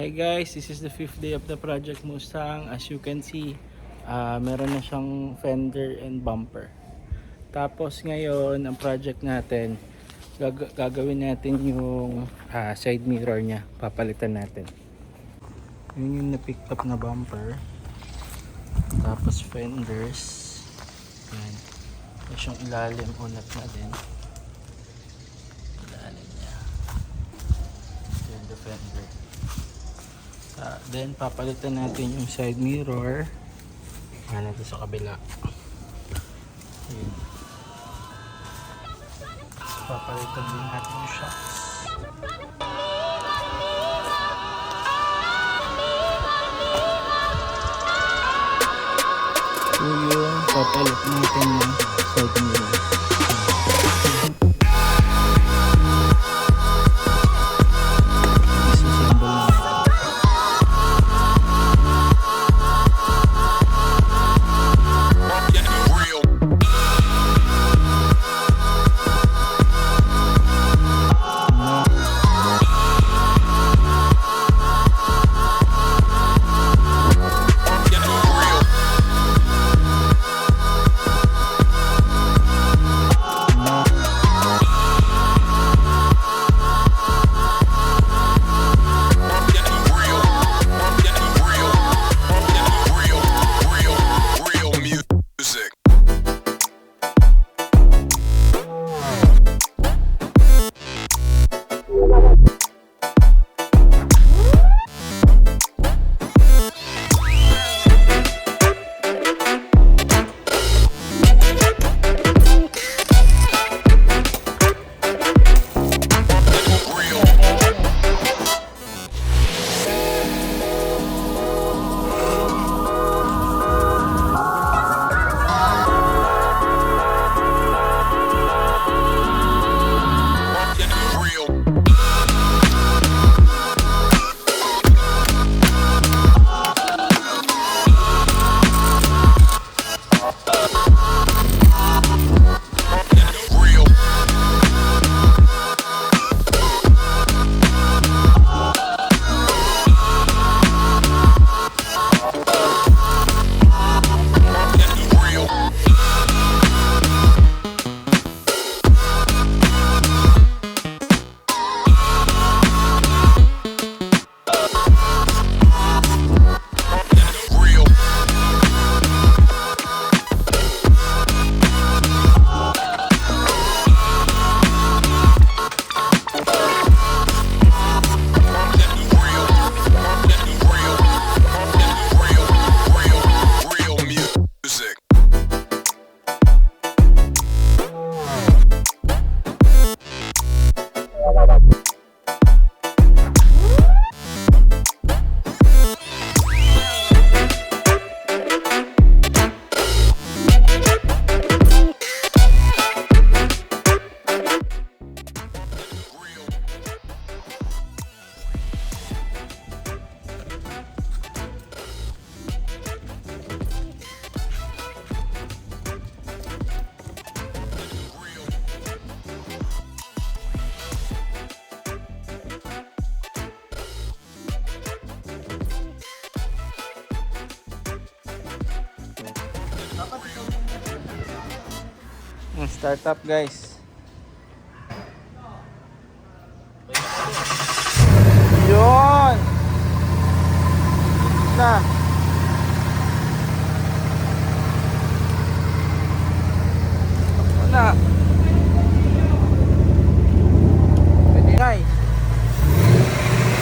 Hi guys, this is the 5th day of the project Mustang. As you can see, meron na siyang fender and bumper. Tapos ngayon, ang project natin, gagawin natin yung side mirror niya. Papalitan natin. Yun yung na-pick up na bumper. Tapos fenders. Yan. Tapos yung ilalim, unat na din. Ilalim niya. Yan the fender. Then papalitan natin yung side mirror. Natin sa kabila. Ayan. Papalitan din natin yung shocks. So yung papalit natin yung side mirror. Startup guys. Yun na. Wala. Pwede guys.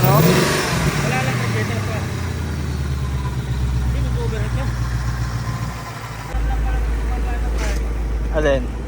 No? Wala lang ang better pa. Hindi mag-overheat yan. Alin?